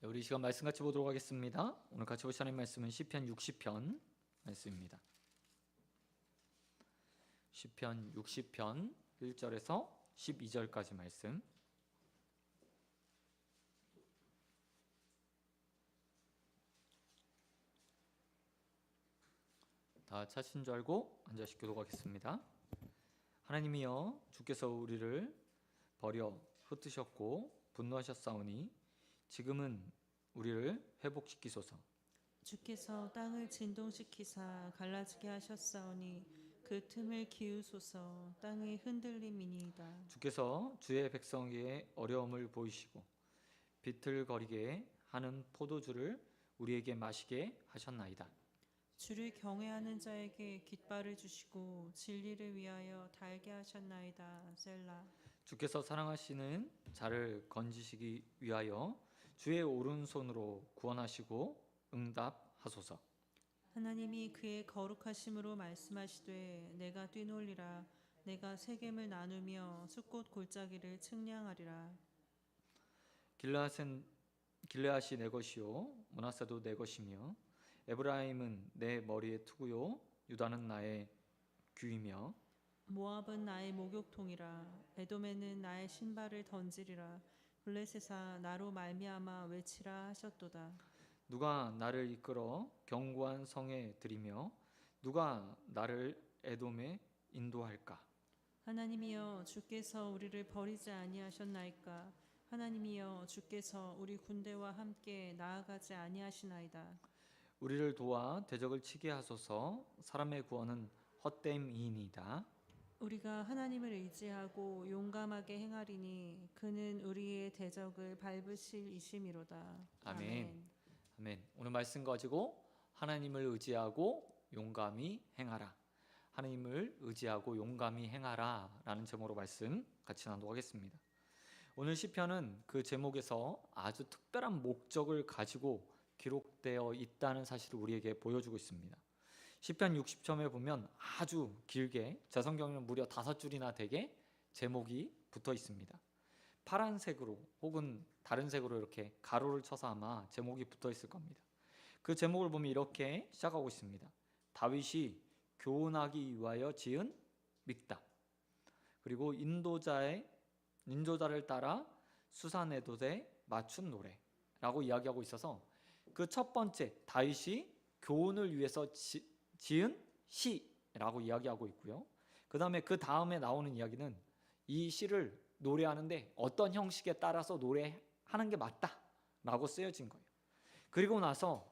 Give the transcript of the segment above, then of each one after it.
우리 이 시간 말씀 같이 보도록 하겠습니다. 오늘 같이 보실 하나님 말씀은 시편 60편 말씀입니다. 시편 60편 1절에서 12절까지 말씀. 다 찾으신 줄 알고 앉아서 기도하겠습니다. 하나님이여, 주께서 우리를 버려 흩으셨고 분노하셨사오니 지금은 우리를 회복시키소서. 주께서 땅을 진동시키사 갈라지게 하셨사오니 그 틈을 기우소서. 땅이 흔들림이니이다. 주께서 주의 백성에게 어려움을 보이시고 비틀거리게 하는 포도주를 우리에게 마시게 하셨나이다. 주를 경외하는 자에게 깃발을 주시고 진리를 위하여 달게 하셨나이다. 셀라. 주께서 사랑하시는 자를 건지시기 위하여 주의 오른손으로 구원하시고 응답하소서. 하나님이 그의 거룩하심으로 말씀하시되 내가 뛰놀리라. 내가 세겜을 나누며 숫꽃 골짜기를 측량하리라. 길르앗이 내 것이요 므낫세도 내 것이며 에브라임은 내 머리의 투구요 유다는 나의 귀이며 모압은 나의 목욕통이라. 에돔에는 나의 신발을 던지리라. 블레셋아 나로 말미암아 외치라 하셨도다. 누가 나를 이끌어 견고한 성에 들이며 누가 나를 에돔에 인도할까? 하나님이여 주께서 우리를 버리지 아니하셨나이까. 하나님이여 주께서 우리 군대와 함께 나아가지 아니하시나이다. 우리를 도와 대적을 치게 하소서. 사람의 구원은 헛됨이니이다. 우리가 하나님을 의지하고 용감하게 행하리니 그는 우리의 대적을 밟으실 이심이로다. 아멘. 아멘. 오늘 말씀 가지고 하나님을 의지하고 용감히 행하라. 하나님을 의지하고 용감히 행하라 라는 제목으로 말씀 같이 나누도록 하겠습니다. 오늘 시편은 그 제목에서 아주 특별한 목적을 가지고 기록되어 있다는 사실을 우리에게 보여주고 있습니다. 시편 60편에 보면 아주 길게, 제 성경에는 무려 5줄이나 되게 제목이 붙어 있습니다. 파란색으로 혹은 다른 색으로 이렇게 가로를 쳐서 아마 제목이 붙어 있을 겁니다. 그 제목을 보면 이렇게 시작하고 있습니다. 다윗이 교훈하기 위하여 지은 믹답. 그리고 인도자를 따라 수산에도에 맞춘 노래라고 이야기하고 있어서 그 첫 번째 다윗이 교훈을 위해서 지은 시라고 이야기하고 있고요. 그 다음에 나오는 이야기는 이 시를 노래하는데 어떤 형식에 따라서 노래하는 게 맞다라고 쓰여진 거예요. 그리고 나서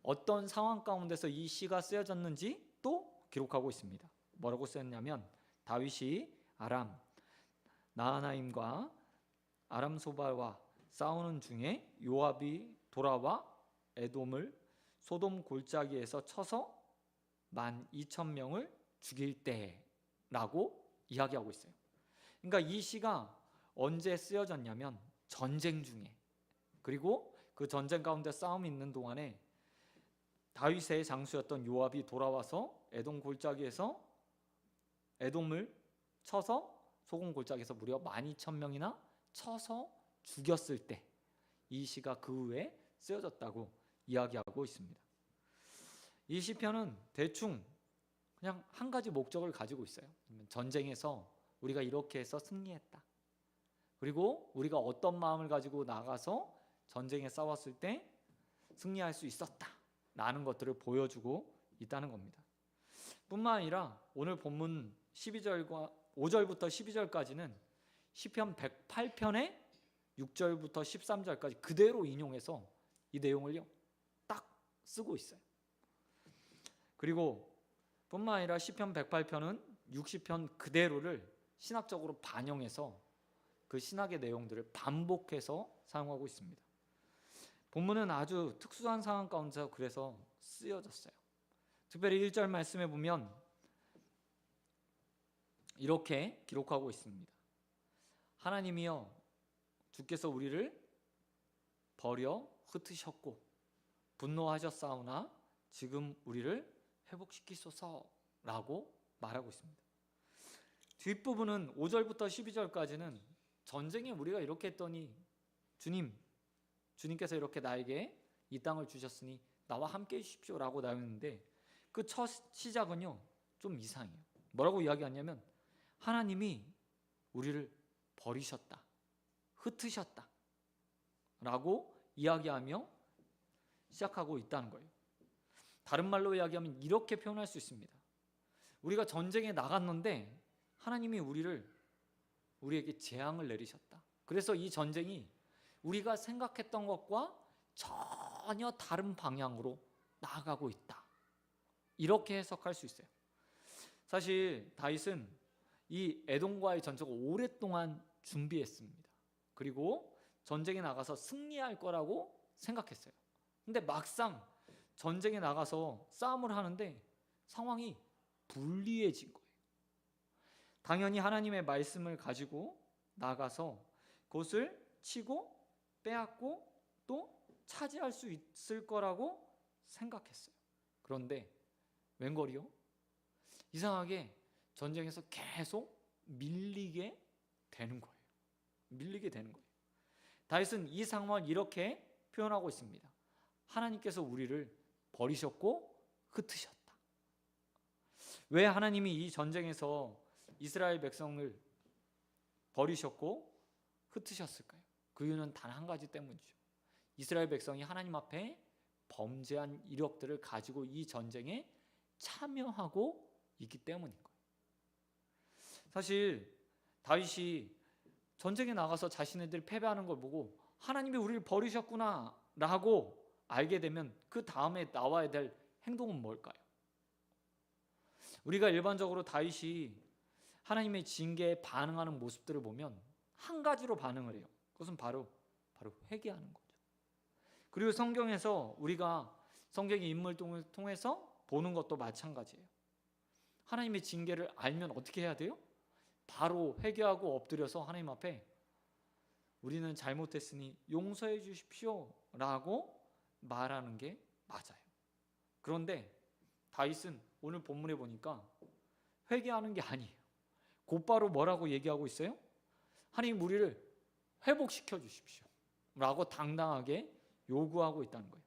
어떤 상황 가운데서 이 시가 쓰여졌는지 또 기록하고 있습니다. 뭐라고 쓰였냐면 다윗이 아람 나하나임과 아람 소바와 싸우는 중에 요압이 돌아와 에돔을 소돔 골짜기에서 쳐서 12,000명을 죽일 때라고 이야기하고 있어요. 그러니까 이 시가 언제 쓰여졌냐면 전쟁 중에, 그리고 그 전쟁 가운데 싸움이 있는 동안에 다윗의 장수였던 요압이 돌아와서 에돔 골짜기에서 에돔을 쳐서 소돔 골짜기에서 무려 12,000명이나 쳐서 죽였을 때 이 시가 그 후에 쓰여졌다고 이야기하고 있습니다. 이 시편은 대충 그냥 한 가지 목적을 가지고 있어요. 전쟁에서 우리가 이렇게 해서 승리했다. 그리고 우리가 어떤 마음을 가지고 나가서 전쟁에 싸웠을 때 승리할 수 있었다 라는 것들을 보여주고 있다는 겁니다. 뿐만 아니라 오늘 본문 5절부터 12절까지는 시편 108편의 6절부터 13절까지 그대로 인용해서 이 내용을 딱 쓰고 있어요. 그리고 뿐만 아니라 시편 108편은 60편 그대로를 신학적으로 반영해서 그 신학의 내용들을 반복해서 사용하고 있습니다. 본문은 아주 특수한 상황 가운데서 그래서 쓰여졌어요. 특별히 1절 말씀에 보면 이렇게 기록하고 있습니다. 하나님이여 주께서 우리를 버려 흩으셨고 분노하셨사오나 지금 우리를 회복시키소서라고 말하고 있습니다. 뒷부분은 5절부터 12절까지는 전쟁에 우리가 이렇게 했더니 주님 주님께서 이렇게 나에게 이 땅을 주셨으니 나와 함께 해주십시오라고 나오는데 그 첫 시작은요 좀 이상해요. 뭐라고 이야기하냐면 하나님이 우리를 버리셨다, 흩으셨다 라고 이야기하며 시작하고 있다는 거예요. 다른 말로 이야기하면 이렇게 표현할 수 있습니다. 우리가 전쟁에 나갔는데 하나님이 우리에게 재앙을 내리셨다. 그래서 이 전쟁이 우리가 생각했던 것과 전혀 다른 방향으로 나아가고 있다. 이렇게 해석할 수 있어요. 사실 다윗은 이 에돔과의 전쟁을 오랫동안 준비했습니다. 그리고 전쟁에 나가서 승리할 거라고 생각했어요. 근데 막상 전쟁에 나가서 싸움을 하는데 상황이 불리해진 거예요. 당연히 하나님의 말씀을 가지고 나가서 그것을 치고 빼앗고 또 차지할 수 있을 거라고 생각했어요. 그런데 웬걸이요? 이상하게 전쟁에서 계속 밀리게 되는 거예요. 밀리게 되는 거예요. 다윗은 이 상황을 이렇게 표현하고 있습니다. 하나님께서 우리를 버리셨고 흩으셨다. 왜 하나님이 이 전쟁에서 이스라엘 백성을 버리셨고 흩으셨을까요? 그 이유는 단 한 가지 때문이죠. 이스라엘 백성이 하나님 앞에 범죄한 이력들을 가지고 이 전쟁에 참여하고 있기 때문인 거예요. 사실 다윗이 전쟁에 나가서 자신네들이 패배하는 걸 보고 하나님이 우리를 버리셨구나 라고 알게 되면 그 다음에 나와야 될 행동은 뭘까요? 우리가 일반적으로 다윗이 하나님의 징계에 반응하는 모습들을 보면 한 가지로 반응을 해요. 그것은 바로 회개하는 거죠. 그리고 성경에서 우리가 성경의 인물을 통해서 보는 것도 마찬가지예요. 하나님의 징계를 알면 어떻게 해야 돼요? 바로 회개하고 엎드려서 하나님 앞에 우리는 잘못했으니 용서해 주십시오 라고 말하는 게 맞아요. 그런데 다윗은 오늘 본문에 보니까 회개하는 게 아니에요. 곧바로 뭐라고 얘기하고 있어요? 하나님 우리를 회복시켜 주십시오 라고 당당하게 요구하고 있다는 거예요.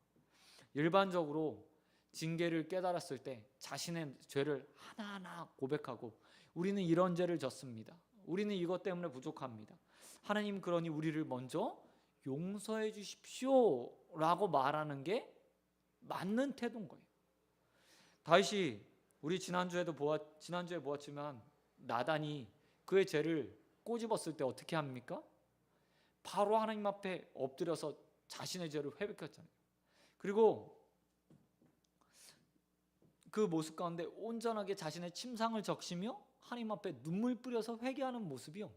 일반적으로 징계를 깨달았을 때 자신의 죄를 하나하나 고백하고 우리는 이런 죄를 졌습니다. 우리는 이것 때문에 부족합니다. 하나님 그러니 우리를 먼저 용서해 주십시오 라고 말하는 게 맞는 태도인 거예요. 다윗이 우리 지난주에 보았지만 나단이 그의 죄를 꼬집었을 때 어떻게 합니까? 바로 하나님 앞에 엎드려서 자신의 죄를 회복했잖아요. 그리고 그 모습 가운데 온전하게 자신의 침상을 적시며 하나님 앞에 눈물 뿌려서 회개하는 모습이요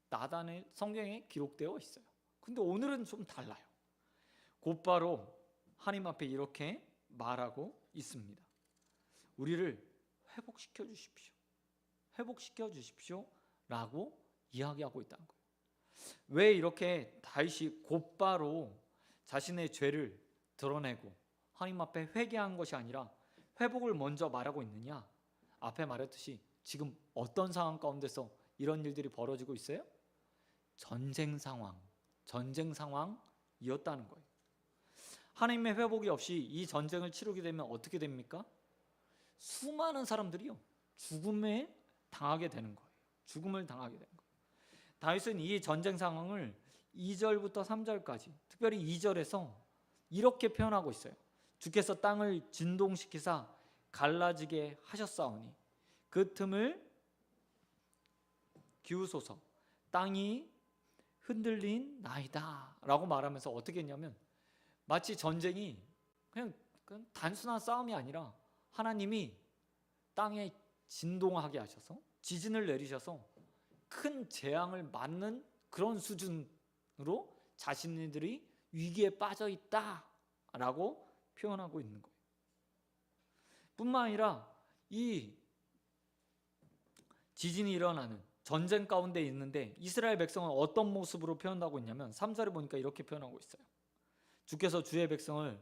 나단의 성경에 기록되어 있어요. 근데 오늘은 좀 달라요. 곧바로 하나님 앞에 이렇게 말하고 있습니다. 우리를 회복시켜 주십시오. 회복시켜 주십시오 라고 이야기하고 있다는 거예요. 왜 이렇게 다윗이 곧바로 자신의 죄를 드러내고 하나님 앞에 회개한 것이 아니라 회복을 먼저 말하고 있느냐? 앞에 말했듯이 지금 어떤 상황 가운데서 이런 일들이 벌어지고 있어요? 전쟁 상황이었다는 거예요. 하나님의 회복이 없이 이 전쟁을 치르게 되면 어떻게 됩니까? 수많은 사람들이요 죽음을 당하게 되는 거예요. 다윗은 이 전쟁 상황을 2절부터 3절까지 특별히 2절에서 이렇게 표현하고 있어요. 주께서 땅을 진동시키사 갈라지게 하셨사오니 그 틈을 기우소서 땅이 흔들린 나이다 라고 말하면서 어떻게 했냐면 마치 전쟁이 그냥 단순한 싸움이 아니라 하나님이 땅에 진동하게 하셔서 지진을 내리셔서 큰 재앙을 맞는 그런 수준으로 자신들이 위기에 빠져 있다라고 표현하고 있는 거예요. 뿐만 아니라 이 지진이 일어나는 전쟁 가운데 있는데 이스라엘 백성은 어떤 모습으로 표현하고 있냐면 3절에 보니까 이렇게 표현하고 있어요. 주께서 주의 백성에게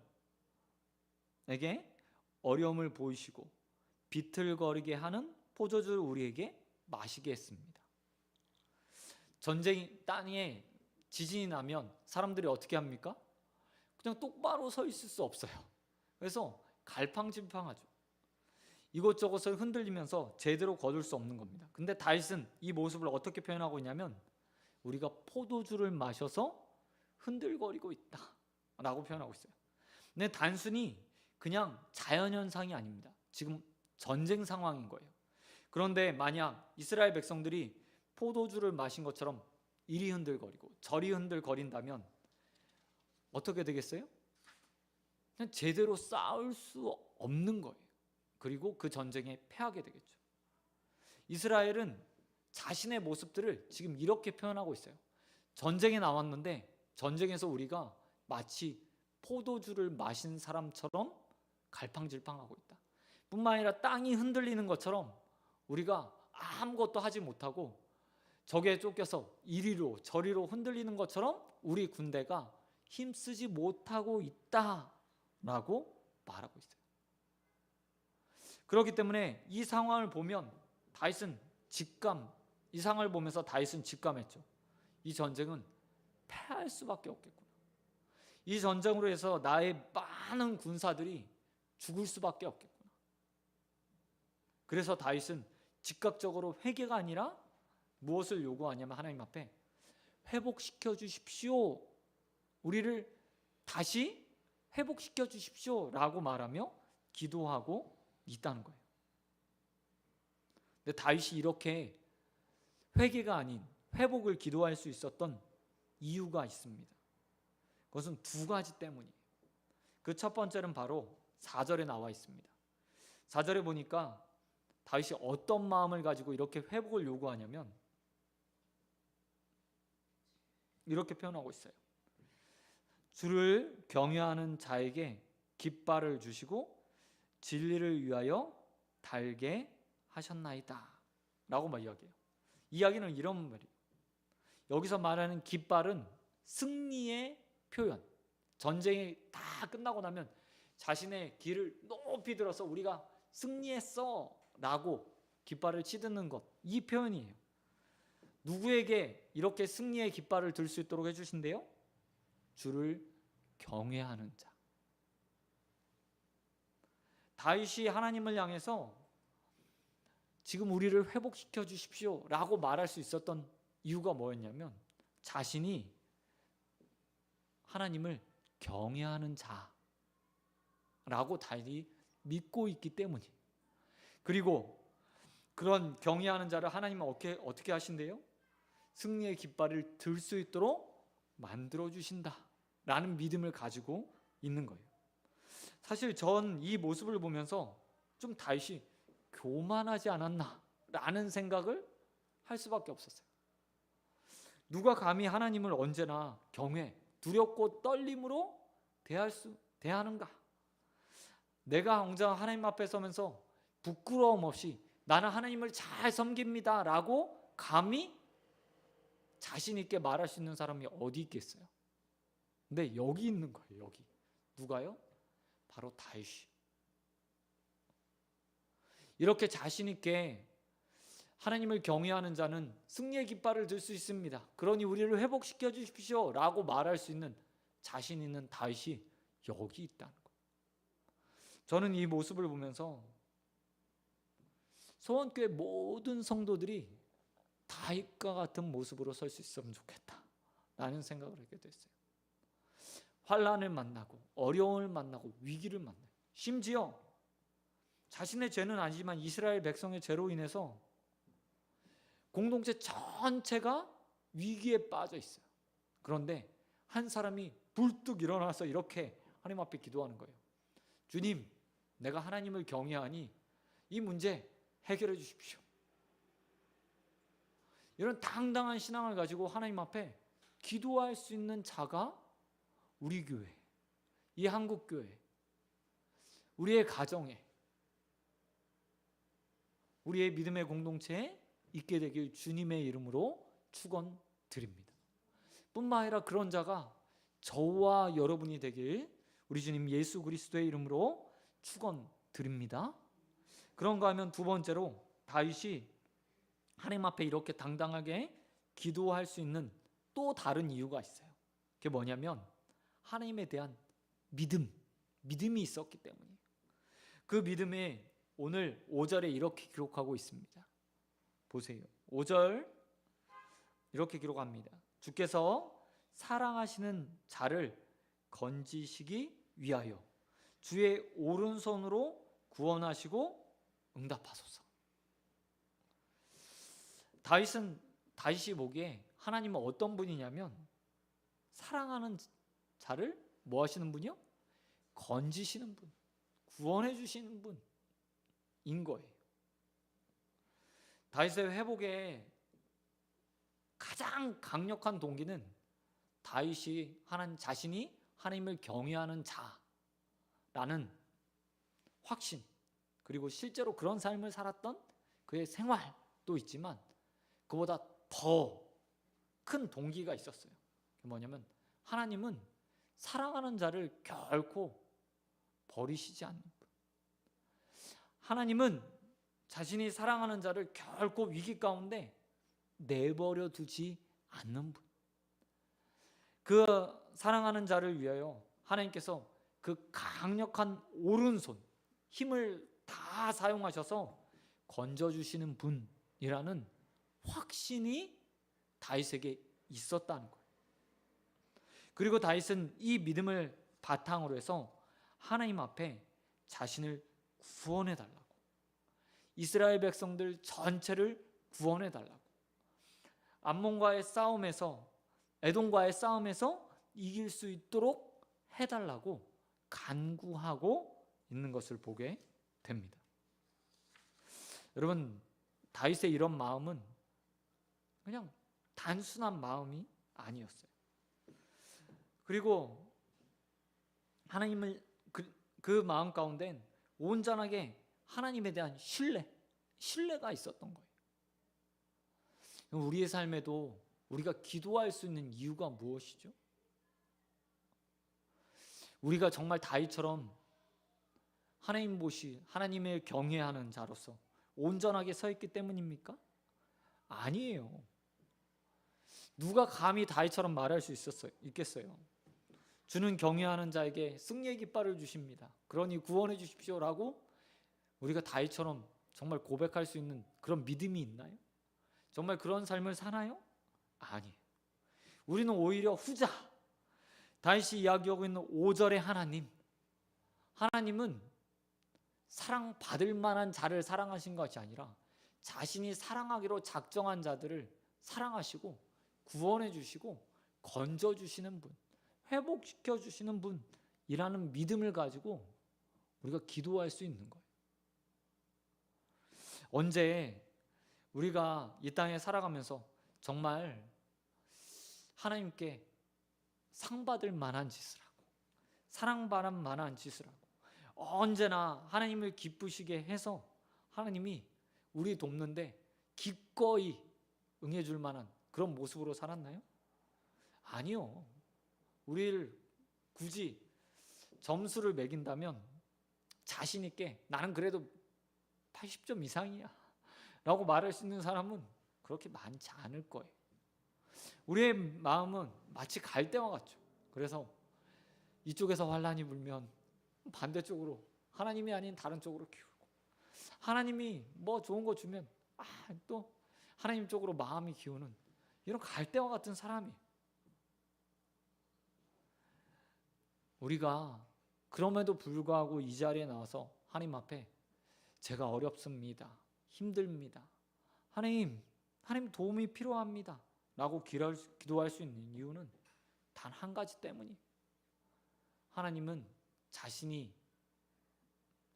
어려움을 보이시고 비틀거리게 하는 포도주를 우리에게 마시게 했습니다. 전쟁이 땅에 지진이 나면 사람들이 어떻게 합니까? 그냥 똑바로 서 있을 수 없어요. 그래서 갈팡질팡하죠. 이곳저곳을 흔들리면서 제대로 거둘 수 없는 겁니다. 근데 다윗은 이 모습을 어떻게 표현하고 있냐면 우리가 포도주를 마셔서 흔들거리고 있다 라고 표현하고 있어요. 근데 단순히 그냥 자연현상이 아닙니다. 지금 전쟁 상황인 거예요. 그런데 만약 이스라엘 백성들이 포도주를 마신 것처럼 이리 흔들거리고 저리 흔들거린다면 어떻게 되겠어요? 그냥 제대로 싸울 수 없는 거예요. 그리고 그 전쟁에 패하게 되겠죠. 이스라엘은 자신의 모습들을 지금 이렇게 표현하고 있어요. 전쟁에 나왔는데 전쟁에서 우리가 마치 포도주를 마신 사람처럼 갈팡질팡하고 있다. 뿐만 아니라 땅이 흔들리는 것처럼 우리가 아무것도 하지 못하고 적에 쫓겨서 이리로 저리로 흔들리는 것처럼 우리 군대가 힘쓰지 못하고 있다라고 말하고 있어요. 그렇기 때문에 이 상황을 보면 이 상황을 보면서 다윗은 직감했죠. 이 전쟁은 패할 수밖에 없겠구나. 이 전쟁으로 해서 나의 많은 군사들이 죽을 수밖에 없겠구나. 그래서 다윗은 즉각적으로 회개가 아니라 무엇을 요구하냐면 하나님 앞에 회복시켜 주십시오. 우리를 다시 회복시켜 주십시오 라고 말하며 기도하고 있다는 거예요. 근데 다윗이 이렇게 회개가 아닌 회복을 기도할 수 있었던 이유가 있습니다. 그것은 두 가지 때문이에요. 그 첫 번째는 바로 4절에 나와 있습니다. 4절에 보니까 다윗이 어떤 마음을 가지고 이렇게 회복을 요구하냐면 이렇게 표현하고 있어요. 주를 경외하는 자에게 깃발을 주시고 진리를 위하여 달게 하셨나이다 라고 막 이야기해요. 이야기는 이런 말이에요. 여기서 말하는 깃발은 승리의 표현. 전쟁이 다 끝나고 나면 자신의 길을 높이 들어서 우리가 승리했어 라고 깃발을 치드는 것, 이 표현이에요. 누구에게 이렇게 승리의 깃발을 들 수 있도록 해주신대요? 주를 경외하는 자. 다윗이 하나님을 향해서 지금 우리를 회복시켜 주십시오 라고 말할 수 있었던 이유가 뭐였냐면 자신이 하나님을 경외하는 자라고 다윗이 믿고 있기 때문이에요. 그리고 그런 경외하는 자를 하나님은 어떻게 하신대요? 승리의 깃발을 들 수 있도록 만들어 주신다 라는 믿음을 가지고 있는 거예요. 사실 전 이 모습을 보면서 좀 다윗이 교만하지 않았나 라는 생각을 할 수밖에 없었어요. 누가 감히 하나님을 언제나 경외, 두렵고 떨림으로 대하는가? 내가 혼자 하나님 앞에 서면서 부끄러움 없이 나는 하나님을 잘 섬깁니다 라고 감히 자신 있게 말할 수 있는 사람이 어디 있겠어요? 근데 여기 있는 거예요. 여기. 누가요? 바로 다윗이. 이렇게 자신 있게 하나님을 경외하는 자는 승리의 깃발을 들 수 있습니다. 그러니 우리를 회복시켜 주십시오 라고 말할 수 있는 자신 있는 다윗이 여기 있다는 거예요. 저는 이 모습을 보면서 소원교회 모든 성도들이 다윗과 같은 모습으로 설 수 있으면 좋겠다 라는 생각을 하게 됐어요. 환난을 만나고 어려움을 만나고 위기를 만나요. 심지어 자신의 죄는 아니지만 이스라엘 백성의 죄로 인해서 공동체 전체가 위기에 빠져 있어요. 그런데 한 사람이 불뚝 일어나서 이렇게 하나님 앞에 기도하는 거예요. 주님, 내가 하나님을 경외하니 이 문제 해결해 주십시오. 이런 당당한 신앙을 가지고 하나님 앞에 기도할 수 있는 자가 우리 교회, 이 한국교회, 우리의 가정에, 우리의 믿음의 공동체에 있게 되길 주님의 이름으로 축원드립니다. 뿐만 아니라 그런 자가 저와 여러분이 되길 우리 주님 예수 그리스도의 이름으로 축원드립니다. 그런가 하면 두 번째로 다윗이 하나님 앞에 이렇게 당당하게 기도할 수 있는 또 다른 이유가 있어요. 그게 뭐냐면 하나님에 대한 믿음이 있었기 때문이에요. 그 믿음에 오늘 5절에 이렇게 기록하고 있습니다. 보세요. 5절 이렇게 기록합니다. 주께서 사랑하시는 자를 건지시기 위하여 주의 오른손으로 구원하시고 응답하소서. 다윗이 보기에 하나님은 어떤 분이냐면 사랑하는 자를 뭐 하시는 분이요? 건지시는 분, 구원해 주시는 분인 거예요. 다윗의 회복에 가장 강력한 동기는 다윗이 자신이 하나님을 경외하는 자라는 확신, 그리고 실제로 그런 삶을 살았던 그의 생활도 있지만 그보다 더 큰 동기가 있었어요. 그게 뭐냐면 하나님은 사랑하는 자를 결코 버리시지 않는 분. 하나님은 자신이 사랑하는 자를 결코 위기 가운데 내버려 두지 않는 분. 그 사랑하는 자를 위하여 하나님께서 그 강력한 오른손, 힘을 다 사용하셔서 건져주시는 분이라는 확신이 다윗에게 있었다는 거예요. 그리고 다윗은 이 믿음을 바탕으로 해서 하나님 앞에 자신을 구원해 달라고, 이스라엘 백성들 전체를 구원해 달라고, 암몬과의 싸움에서, 에돔과의 싸움에서 이길 수 있도록 해달라고 간구하고 있는 것을 보게 됩니다. 여러분, 다윗의 이런 마음은 그냥 단순한 마음이 아니었어요. 그리고 하나님을 그 마음 가운데는 온전하게 하나님에 대한 신뢰가 있었던 거예요. 우리의 삶에도 우리가 기도할 수 있는 이유가 무엇이죠? 우리가 정말 다윗처럼 하나님을 경외하는 자로서 온전하게 서 있기 때문입니까? 아니에요. 누가 감히 다윗처럼 말할 수 있겠어요? 주는 경외하는 자에게 승리의 깃발을 주십니다. 그러니 구원해 주십시오라고 우리가 다윗처럼 정말 고백할 수 있는 그런 믿음이 있나요? 정말 그런 삶을 사나요? 아니에요. 우리는 오히려 후자, 다윗이 이야기하고 있는 5절의 하나님은 사랑받을 만한 자를 사랑하신 것이 아니라 자신이 사랑하기로 작정한 자들을 사랑하시고 구원해 주시고 건져 주시는 분, 회복시켜 주시는 분이라는 믿음을 가지고 우리가 기도할 수 있는 거예요. 언제 우리가 이 땅에 살아가면서 정말 하나님께 상받을 만한 짓을 하고 사랑받을 만한 짓을 하고 언제나 하나님을 기쁘시게 해서 하나님이 우리 돕는데 기꺼이 응해줄 만한 그런 모습으로 살았나요? 아니요. 우리를 굳이 점수를 매긴다면 자신 있게 나는 그래도 80점 이상이야 라고 말할 수 있는 사람은 그렇게 많지 않을 거예요. 우리의 마음은 마치 갈대와 같죠. 그래서 이쪽에서 환란이 불면 반대쪽으로 하나님이 아닌 다른 쪽으로 기울고, 하나님이 뭐 좋은 거 주면 또 하나님 쪽으로 마음이 기우는 이런 갈대와 같은 사람이에요. 우리가 그럼에도 불구하고 이 자리에 나와서 하나님 앞에 제가 어렵습니다, 힘듭니다, 하나님 도움이 필요합니다 라고 기도할 수 있는 이유는 단 한 가지 때문이에요. 하나님은 자신이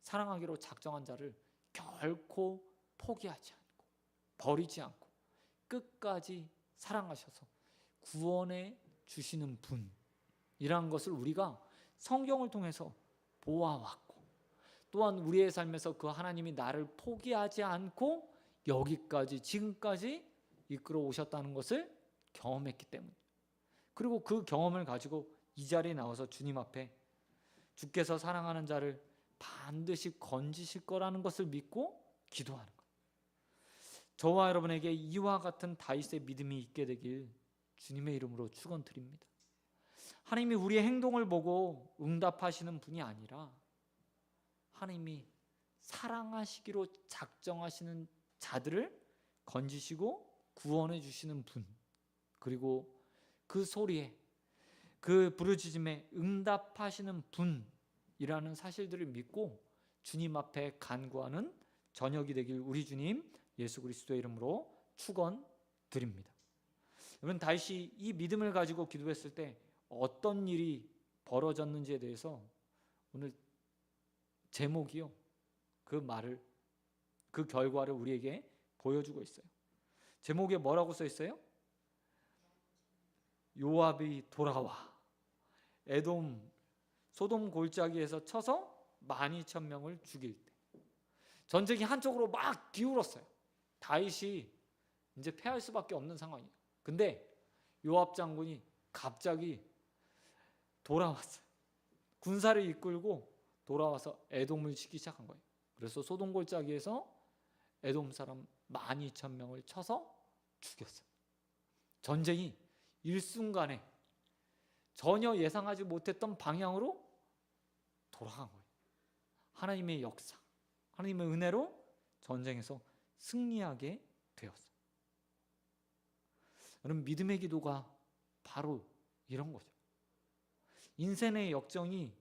사랑하기로 작정한 자를 결코 포기하지 않고 버리지 않고 끝까지 사랑하셔서 구원해 주시는 분이라는 것을 우리가 성경을 통해서 보아왔고, 또한 우리의 삶에서 그 하나님이 나를 포기하지 않고 여기까지 지금까지 이끌어 오셨다는 것을 경험했기 때문에, 그리고 그 경험을 가지고 이 자리에 나와서 주님 앞에 주께서 사랑하는 자를 반드시 건지실 거라는 것을 믿고 기도하는 것. 저와 여러분에게 이와 같은 다윗의 믿음이 있게 되길 주님의 이름으로 축원드립니다. 하나님이 우리의 행동을 보고 응답하시는 분이 아니라 하나님이 사랑하시기로 작정하시는 자들을 건지시고 구원해 주시는 분, 그리고 그 소리에, 그 부르짖음에 응답하시는 분이라는 사실들을 믿고 주님 앞에 간구하는 저녁이 되길 우리 주님 예수 그리스도의 이름으로 축원드립니다. 여러분, 다윗이 이 믿음을 가지고 기도했을 때 어떤 일이 벌어졌는지에 대해서 오늘 제목이요, 그 결과를 우리에게 보여주고 있어요. 제목에 뭐라고 써 있어요? 요압이 돌아와 에돔 소돔 골짜기에서 쳐서 12,000명을 죽일 때, 전쟁이 한쪽으로 막 기울었어요. 다윗이 이제 패할 수밖에 없는 상황이에요. 근데 요압 장군이 갑자기 돌아왔어요. 군사를 이끌고 돌아와서 에돔을 치기 시작한 거예요. 그래서 소돔 골짜기에서 에돔 사람 12,000명을 쳐서 죽였어요. 전쟁이 일순간에 전혀 예상하지 못했던 방향으로 돌아간 거예요. 하나님의 역사, 하나님의 은혜로 전쟁에서 승리하게 되었어요. 여러분, 믿음의 기도가 바로 이런 거죠. 인생의 역전이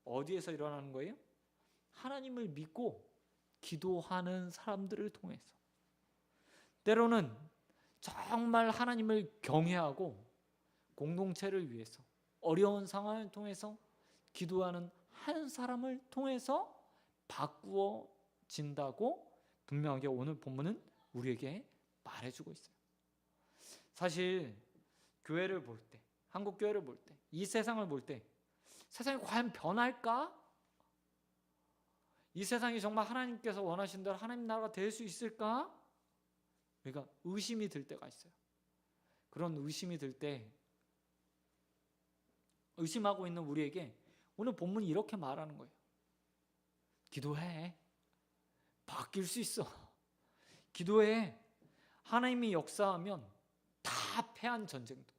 어디에서 일어나는 거예요? 하나님을 믿고 기도하는 사람들을 통해서. 때로는 정말 하나님을 경외하고 공동체를 위해서 어려운 상황을 통해서 기도하는 한 사람을 통해서 바꾸어진다고 분명하게 오늘 본문은 우리에게 말해주고 있어요. 사실 교회를 볼 때, 한국 교회를 볼 때, 이 세상을 볼 때 세상이 과연 변할까? 이 세상이 정말 하나님께서 원하신 대로 하나님 나라가 될 수 있을까? 우리가 의심이 들 때가 있어요. 그런 의심이 들 때 의심하고 있는 우리에게 오늘 본문이 이렇게 말하는 거예요. 기도해. 바뀔 수 있어. 기도해. 하나님이 역사하면 다 패한 전쟁도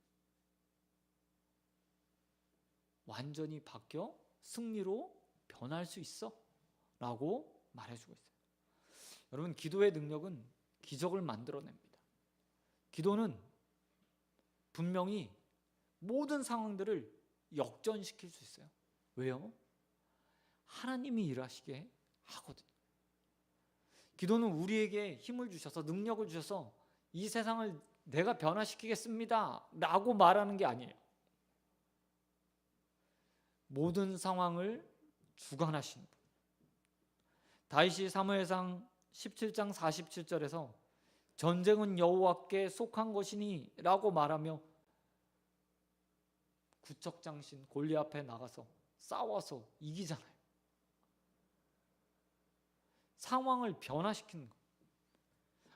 완전히 바뀌어 승리로 변할 수 있어 라고 말해주고 있어요. 여러분, 기도의 능력은 기적을 만들어냅니다. 기도는 분명히 모든 상황들을 역전시킬 수 있어요. 왜요? 하나님이 일하시게 하거든요. 기도는 우리에게 힘을 주셔서, 능력을 주셔서 이 세상을 내가 변화시키겠습니다 라고 말하는 게 아니에요. 모든 상황을 주관하시는 분. 다윗이 사무엘상 17장 47절에서 전쟁은 여호와께 속한 것이니 라고 말하며 구척장신 골리앗 앞에 나가서 싸워서 이기잖아요. 상황을 변화시키는 것.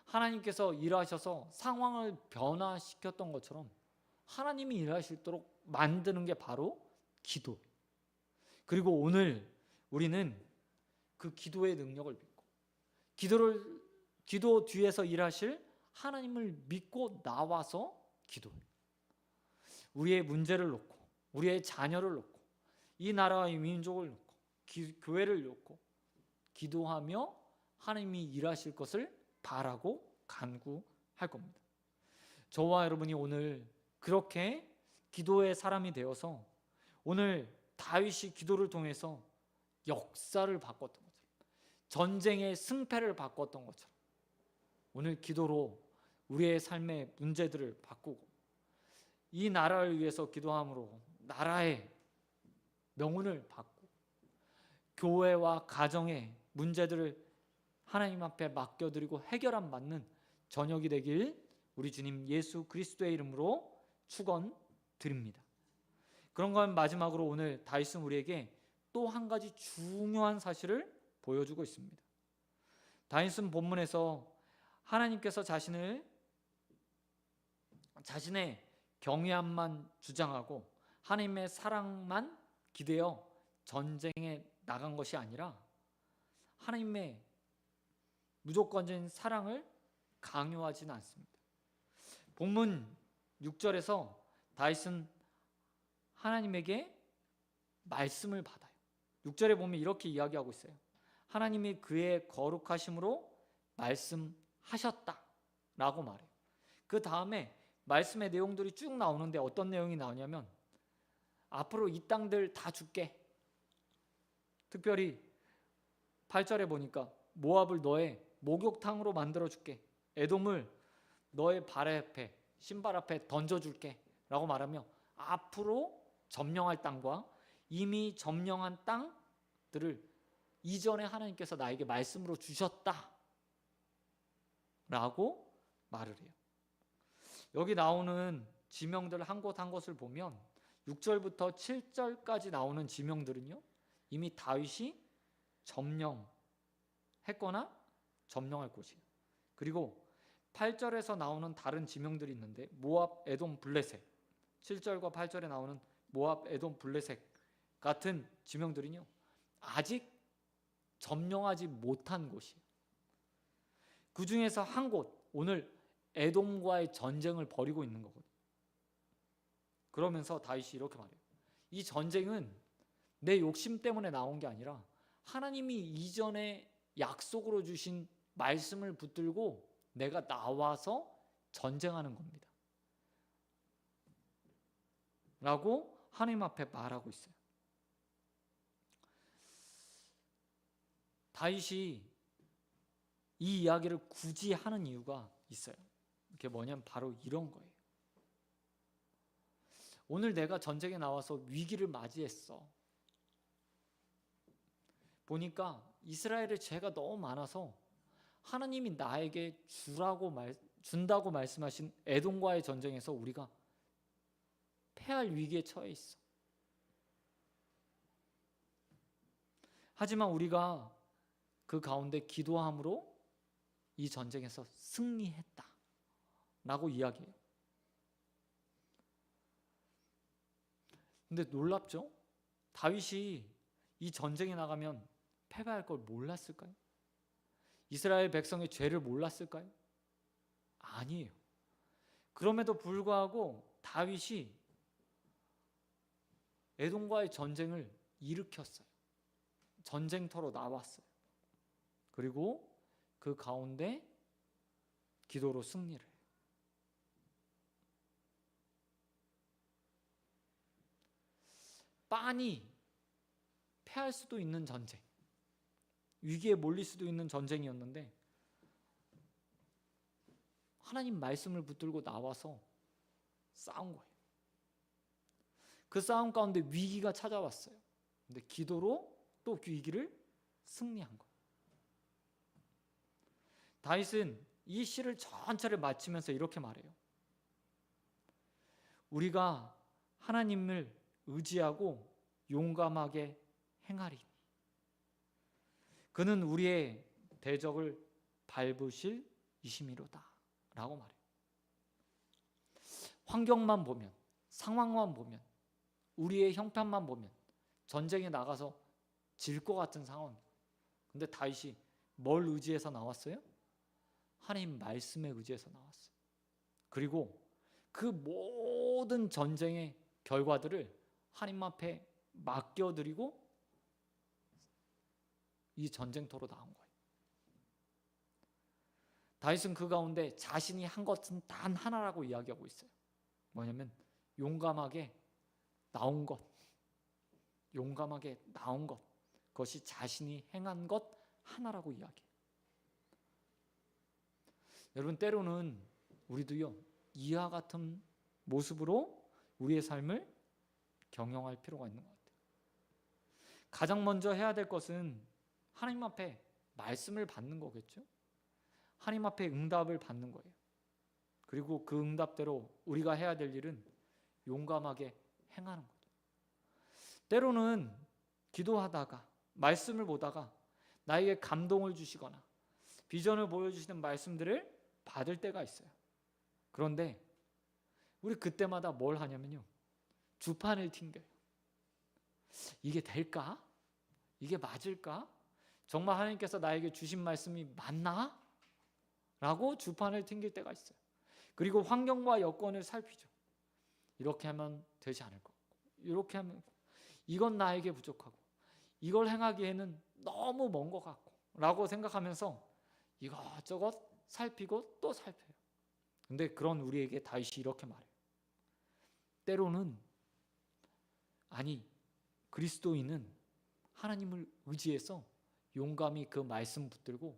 하나님께서 일하셔서 상황을 변화시켰던 것처럼 하나님이 일하시도록 만드는 게 바로 기도. 그리고 오늘 우리는 그 기도의 능력을 믿고 기도 뒤에서 일하실 하나님을 믿고 나와서 기도해요. 우리의 문제를 놓고, 우리의 자녀를 놓고, 이 나라와 이 민족을 놓고, 교회를 놓고 기도하며 하나님이 일하실 것을 바라고 간구할 겁니다. 저와 여러분이 오늘 그렇게 기도의 사람이 되어서 오늘 다윗이 기도를 통해서 역사를 바꿨던 것처럼, 전쟁의 승패를 바꿨던 것처럼 오늘 기도로 우리의 삶의 문제들을 바꾸고 이 나라를 위해서 기도함으로 나라의 명운을 받고 교회와 가정의 문제들을 하나님 앞에 맡겨드리고 해결함 받는 저녁이 되길 우리 주님 예수 그리스도의 이름으로 축원드립니다. 그런 건 마지막으로 오늘 다윗은 우리에게 또 한 가지 중요한 사실을 보여주고 있습니다. 다윗은 본문에서 하나님께서 자신의 경외함만 주장하고 하나님의 사랑만 기대어 전쟁에 나간 것이 아니라 하나님의 무조건적인 사랑을 강요하지는 않습니다. 본문 6절에서 다윗은 하나님에게 말씀을 받아요. 6절에 보면 이렇게 이야기하고 있어요. 하나님이 그의 거룩하심으로 말씀하셨다 라고 말해요. 그 다음에 말씀의 내용들이 쭉 나오는데 어떤 내용이 나오냐면 앞으로 이 땅들 다 줄게. 특별히 8절에 보니까 모압을 너의 목욕탕으로 만들어 줄게. 에돔을 너의 발 앞에, 신발 앞에 던져줄게 라고 말하며 앞으로 점령할 땅과 이미 점령한 땅들을 이전에 하나님께서 나에게 말씀으로 주셨다 라고 말을 해요. 여기 나오는 지명들 한 곳 한 곳을 보면 6절부터 7절까지 나오는 지명들은요, 이미 다윗이 점령했거나 점령할 곳이에요. 그리고 8절에서 나오는 다른 지명들이 있는데 모압, 에돔, 블레셋, 7절과 8절에 나오는 모압, 에돔, 블레셋 같은 지명들은요, 아직 점령하지 못한 곳이에요. 그 중에서 한 곳, 오늘 에돔과의 전쟁을 벌이고 있는 거거든요. 그러면서 다윗이 이렇게 말해요. 이 전쟁은 내 욕심 때문에 나온 게 아니라 하나님이 이전에 약속으로 주신 말씀을 붙들고 내가 나와서 전쟁하는 겁니다 라고 하나님 앞에 말하고 있어요. 다윗이 이 이야기를 굳이 하는 이유가 있어요. 그게 뭐냐면 바로 이런 거예요. 오늘 내가 전쟁에 나와서 위기를 맞이했어. 보니까 이스라엘의 죄가 너무 많아서 하나님이 나에게 준다고 말씀하신 에돔과의 전쟁에서 우리가 패할 위기에 처해 있어. 하지만 우리가 그 가운데 기도함으로 이 전쟁에서 승리했다 라고 이야기해요. 근데 놀랍죠? 다윗이 이 전쟁에 나가면 패배할 걸 몰랐을까요? 이스라엘 백성의 죄를 몰랐을까요? 아니에요. 그럼에도 불구하고 다윗이 에돔과의 전쟁을 일으켰어요. 전쟁터로 나왔어요. 그리고 그 가운데 기도로 승리를 해요. 빤히 패할 수도 있는 전쟁, 위기에 몰릴 수도 있는 전쟁이었는데 하나님 말씀을 붙들고 나와서 싸운 거예요. 그 싸움 가운데 위기가 찾아왔어요. 근데 기도로 또 그 위기를 승리한 거예요. 다윗은 이 시를 전체를 마치면서 이렇게 말해요. 우리가 하나님을 의지하고 용감하게 행하리니 그는 우리의 대적을 밟으실 이심이로다 라고 말해요. 환경만 보면, 상황만 보면, 우리의 형편만 보면 전쟁에 나가서 질 것 같은 상황입니다. 근데 다윗이 뭘 의지해서 나왔어요? 하나님 말씀에 의지해서 나왔어요. 그리고 그 모든 전쟁의 결과들을 하나님 앞에 맡겨드리고 이 전쟁터로 나온 거예요. 다윗은 그 가운데 자신이 한 것은 단 하나라고 이야기하고 있어요. 뭐냐면 용감하게 나온 것, 용감하게 나온 것, 그것이 자신이 행한 것 하나라고 이야기해요. 여러분, 때로는 우리도요, 이와 같은 모습으로 우리의 삶을 경영할 필요가 있는 것 같아요. 가장 먼저 해야 될 것은 하나님 앞에 말씀을 받는 거겠죠. 하나님 앞에 응답을 받는 거예요. 그리고 그 응답대로 우리가 해야 될 일은 용감하게 행하는 거죠. 때로는 기도하다가 말씀을 보다가 나에게 감동을 주시거나 비전을 보여주시는 말씀들을 받을 때가 있어요. 그런데 우리 그때마다 뭘 하냐면요, 주판을 튕겨요. 이게 될까? 이게 맞을까? 정말 하나님께서 나에게 주신 말씀이 맞나? 라고 주판을 튕길 때가 있어요. 그리고 환경과 여건을 살피죠. 이렇게 하면 되지 않을 것 같고, 이렇게 하면 이건 나에게 부족하고 이걸 행하기에는 너무 먼 것 같고 라고 생각하면서 이것저것 살피고 또 살펴요. 근데 그런 우리에게 다윗이 이렇게 말해요. 때로는 아니 그리스도인은 하나님을 의지해서 용감히 그 말씀 붙들고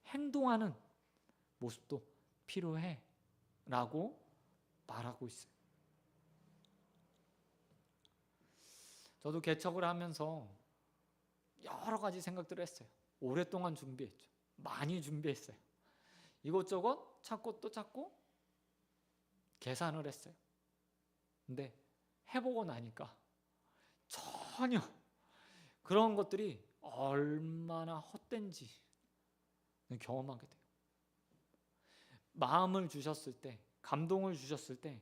행동하는 모습도 필요해 라고 말하고 있어요. 저도 개척을 하면서 여러 가지 생각들을 했어요. 오랫동안 준비했죠. 많이 준비했어요. 이것저것 찾고 또 찾고 계산을 했어요. 근데 해보고 나니까 전혀 그런 것들이 얼마나 헛된지 경험하게 돼요. 마음을 주셨을 때, 감동을 주셨을 때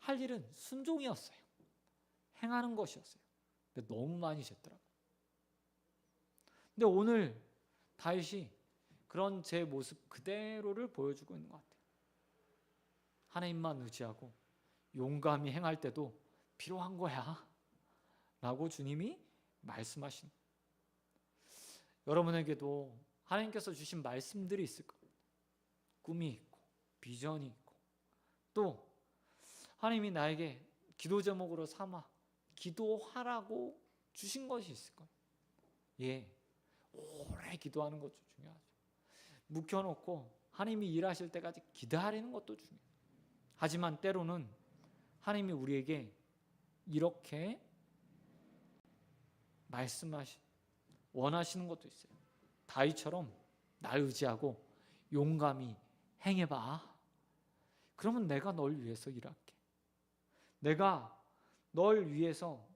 할 일은 순종이었어요. 행하는 것이었어요. 근데 너무 많이 쟀더라고요. 근데 오늘 다윗이 그런 제 모습 그대로를 보여주고 있는 것 같아요. 하나님만 의지하고 용감히 행할 때도 필요한 거야 라고 주님이 말씀하신 거예요. 여러분에게도 하나님께서 주신 말씀들이 있을 겁니다. 꿈이 있고 비전이 있고 또 하나님이 나에게 기도 제목으로 삼아 기도하라고 주신 것이 있을 거예요. 예, 오래 기도하는 것도 중요하죠. 묵혀놓고 하나님이 일하실 때까지 기다리는 것도 중요해요. 하지만 때로는 하나님이 우리에게 이렇게 원하시는 것도 있어요. 다윗처럼 날 의지하고 용감히 행해봐. 그러면 내가 널 위해서 일할게. 내가 널 위해서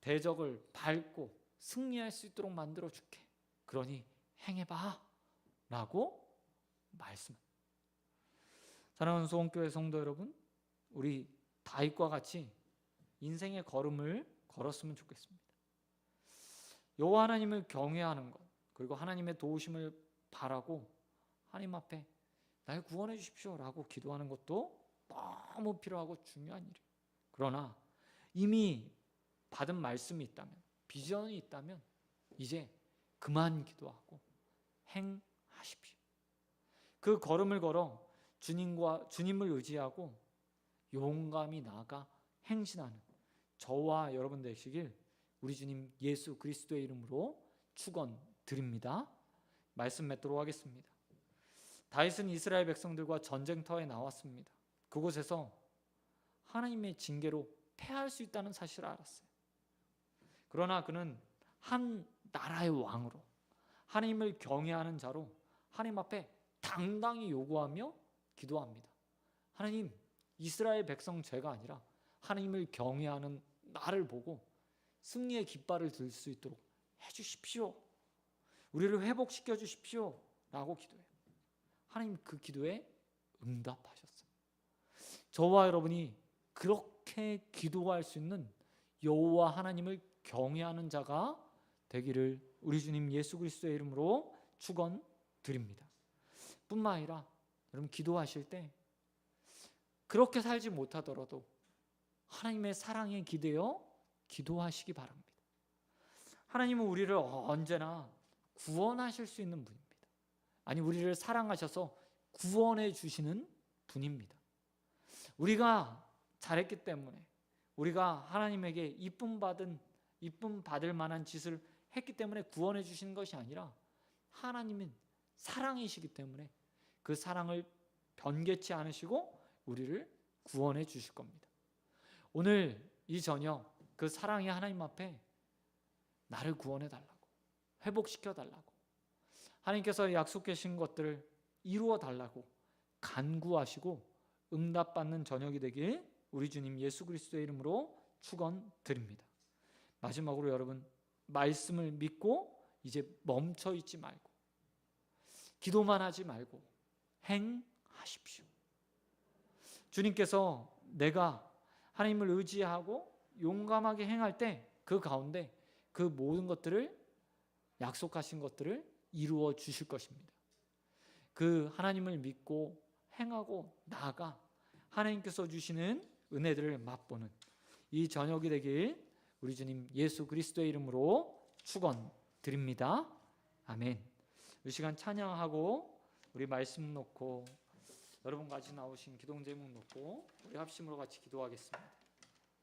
대적을 밟고 승리할 수 있도록 만들어줄게. 그러니 행해봐 라고 말씀합니다. 사랑하는 소원교회 성도 여러분, 우리 다윗과 같이 인생의 걸음을 걸었으면 좋겠습니다. 여호와 하나님을 경외하는 것, 그리고 하나님의 도우심을 바라고 하나님 앞에 날 구원해 주십시오 라고 기도하는 것도 너무 필요하고 중요한 일이에요. 그러나 이미 받은 말씀이 있다면, 비전이 있다면 이제 그만 기도하고 행하십시오. 그 걸음을 걸어 주님을 의지하고 용감히 나아가 행진하는 저와 여러분 되시길 우리 주님 예수 그리스도의 이름으로 축원드립니다. 말씀 맺도록 하겠습니다. 다윗은 이스라엘 백성들과 전쟁터에 나왔습니다. 그곳에서 하나님의 징계로 패할 수 있다는 사실을 알았어요. 그러나 그는 한 나라의 왕으로 하나님을 경외하는 자로 하나님 앞에 당당히 요구하며 기도합니다. 하나님, 이스라엘 백성 죄가 아니라 하나님을 경외하는 나를 보고 승리의 깃발을 들 수 있도록 해주십시오. 우리를 회복시켜 주십시오 라고 기도해요. 하나님 그 기도에 응답하셨어요. 저와 여러분이 그렇게 기도할 수 있는 여호와 하나님을 경외하는 자가 되기를 우리 주님 예수 그리스도의 이름으로 축원드립니다. 뿐만 아니라 여러분 기도하실 때 그렇게 살지 못하더라도 하나님의 사랑에 기대어 기도하시기 바랍니다. 하나님은 우리를 언제나 구원하실 수 있는 분입니다. 아니, 우리를 사랑하셔서 구원해 주시는 분입니다. 우리가 잘했기 때문에, 우리가 하나님에게 이쁨 받을 만한 짓을 했기 때문에 구원해 주시는 것이 아니라 하나님은 사랑이시기 때문에 그 사랑을 변개치 않으시고 우리를 구원해 주실 겁니다. 오늘 이 저녁 그 사랑의 하나님 앞에 나를 구원해 달라고, 회복시켜 달라고, 하나님께서 약속해 주신 것들을 이루어 달라고 간구하시고 응답받는 저녁이 되길 우리 주님 예수 그리스도의 이름으로 축원드립니다. 마지막으로 여러분, 말씀을 믿고 이제 멈춰 있지 말고 기도만 하지 말고 행하십시오. 주님께서 내가 하나님을 의지하고 용감하게 행할 때 그 가운데 그 모든 것들을, 약속하신 것들을 이루어 주실 것입니다. 그 하나님을 믿고 행하고 나아가 하나님께서 주시는 은혜들을 맛보는 이 저녁이 되길 우리 주님 예수 그리스도의 이름으로 축원드립니다. 아멘. 이 시간 찬양하고 우리 말씀 놓고 여러분 같이 나오신 기도 제목 놓고 우리 합심으로 같이 기도하겠습니다.